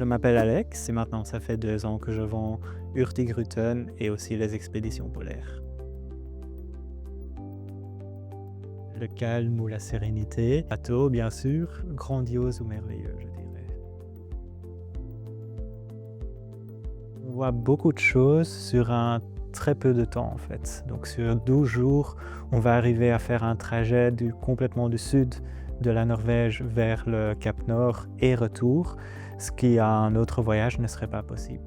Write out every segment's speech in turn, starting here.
Je m'appelle Alex et maintenant ça fait 2 ans que je vends Hurtigruten et aussi les expéditions polaires. Le calme ou la sérénité, bateau bien sûr, grandiose ou merveilleux je dirais. On voit beaucoup de choses sur un très peu de temps en fait. Donc sur 12 jours, on va arriver à faire un trajet complètement du sud de la Norvège vers le Cap Nord et retour, ce qui à un autre voyage ne serait pas possible.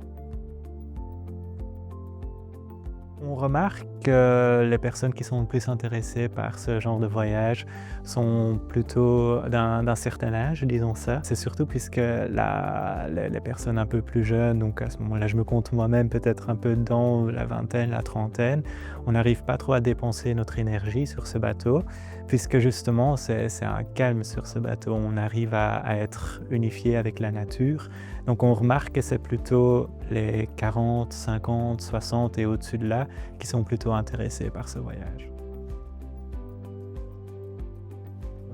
On remarque que les personnes qui sont le plus intéressées par ce genre de voyage sont plutôt d'un certain âge, disons ça. C'est surtout puisque les personnes un peu plus jeunes, donc à ce moment-là je me compte moi-même peut-être un peu dans la vingtaine, la trentaine, on n'arrive pas trop à dépenser notre énergie sur ce bateau, puisque justement c'est un calme sur ce bateau. On arrive à être unifié avec la nature. Donc on remarque que c'est plutôt les 40, 50, 60 et au-dessus de là qui sont plutôt intéressés par ce voyage.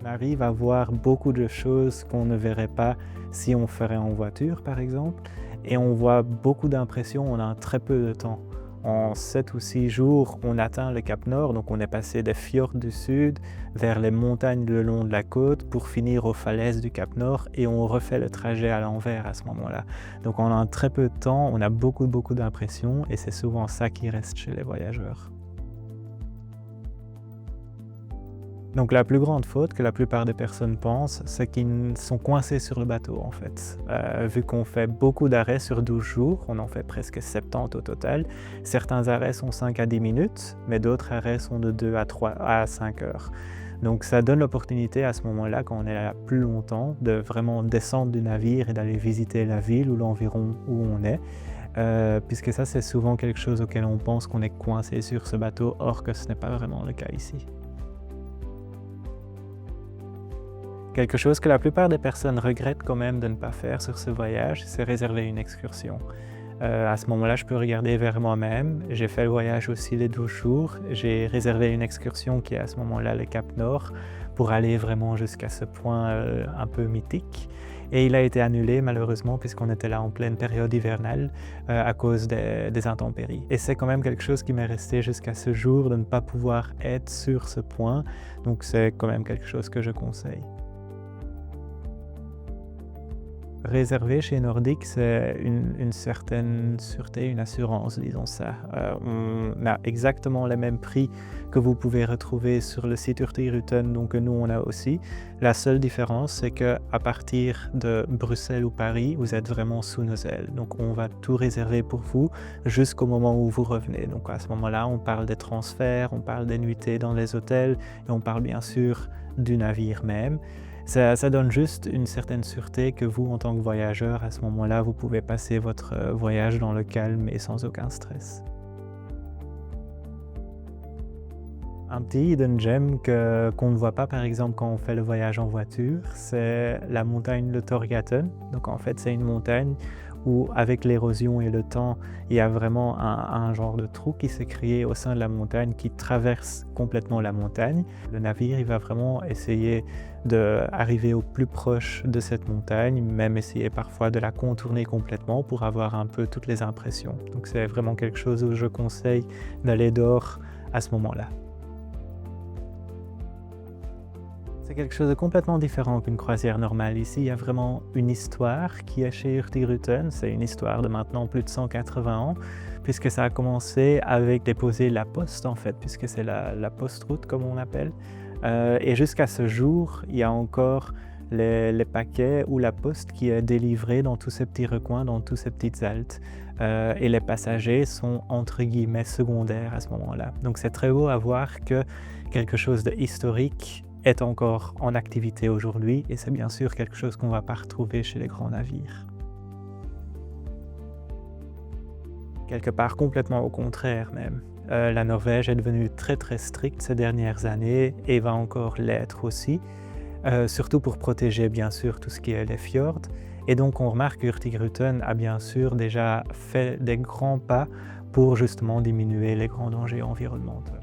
On arrive à voir beaucoup de choses qu'on ne verrait pas si on ferait en voiture par exemple, et on voit beaucoup d'impressions en un très peu de temps. En 7 ou 6 jours, on atteint le Cap Nord, donc on est passé des fjords du sud vers les montagnes le long de la côte pour finir aux falaises du Cap Nord et on refait le trajet à l'envers à ce moment-là. Donc en un très peu de temps, on a beaucoup d'impressions et c'est souvent ça qui reste chez les voyageurs. Donc la plus grande faute que la plupart des personnes pensent, c'est qu'ils sont coincés sur le bateau en fait. Vu qu'on fait beaucoup d'arrêts sur 12 jours, on en fait presque 70 au total, certains arrêts sont 5 à 10 minutes, mais d'autres arrêts sont de 2 à 3 à 5 heures. Donc ça donne l'opportunité à ce moment-là, quand on est là plus longtemps, de vraiment descendre du navire et d'aller visiter la ville ou l'environ où on est. Puisque ça c'est souvent quelque chose auquel on pense qu'on est coincé sur ce bateau, or que ce n'est pas vraiment le cas ici. Quelque chose que la plupart des personnes regrettent quand même de ne pas faire sur ce voyage, c'est réserver une excursion. À ce moment-là, je peux regarder vers moi-même. J'ai fait le voyage aussi les 12 jours. J'ai réservé une excursion qui est à ce moment-là le Cap Nord pour aller vraiment jusqu'à ce point un peu mythique. Et il a été annulé malheureusement puisqu'on était là en pleine période hivernale à cause des intempéries. Et c'est quand même quelque chose qui m'est resté jusqu'à ce jour de ne pas pouvoir être sur ce point. Donc c'est quand même quelque chose que je conseille. Réserver chez Nordic, c'est une certaine sûreté, une assurance, disons ça. On a exactement les mêmes prix que vous pouvez retrouver sur le site Hurtigruten, donc que nous on a aussi. La seule différence, c'est qu'à partir de Bruxelles ou Paris, vous êtes vraiment sous nos ailes. Donc on va tout réserver pour vous jusqu'au moment où vous revenez. Donc à ce moment-là, on parle des transferts, on parle des nuitées dans les hôtels et on parle bien sûr du navire même. Ça donne juste une certaine sûreté que vous, en tant que voyageur, à ce moment-là, vous pouvez passer votre voyage dans le calme et sans aucun stress. Un petit hidden gem qu'on ne voit pas par exemple quand on fait le voyage en voiture, c'est la montagne de Torghatten. Donc en fait c'est une montagne où avec l'érosion et le temps, il y a vraiment un genre de trou qui s'est créé au sein de la montagne qui traverse complètement la montagne. Le navire il va vraiment essayer d'arriver au plus proche de cette montagne, même essayer parfois de la contourner complètement pour avoir un peu toutes les impressions. Donc c'est vraiment quelque chose où je conseille d'aller dehors à ce moment-là. C'est quelque chose de complètement différent qu'une croisière normale. Ici, il y a vraiment une histoire qui est chez Hurtigruten. C'est une histoire de maintenant plus de 180 ans, puisque ça a commencé avec déposer la poste en fait, puisque c'est la poste-route comme on l'appelle. Et jusqu'à ce jour, il y a encore les paquets ou la poste qui est délivrée dans tous ces petits recoins, dans tous ces petites haltes. Et les passagers sont entre guillemets secondaires à ce moment-là. Donc c'est très beau à voir que quelque chose de historique est encore en activité aujourd'hui et c'est bien sûr quelque chose qu'on ne va pas retrouver chez les grands navires. Quelque part complètement au contraire même. La Norvège est devenue très stricte ces dernières années et va encore l'être aussi, surtout pour protéger bien sûr tout ce qui est les fjords. Et donc on remarque que Hurtigruten a bien sûr déjà fait des grands pas pour justement diminuer les grands dangers environnementaux.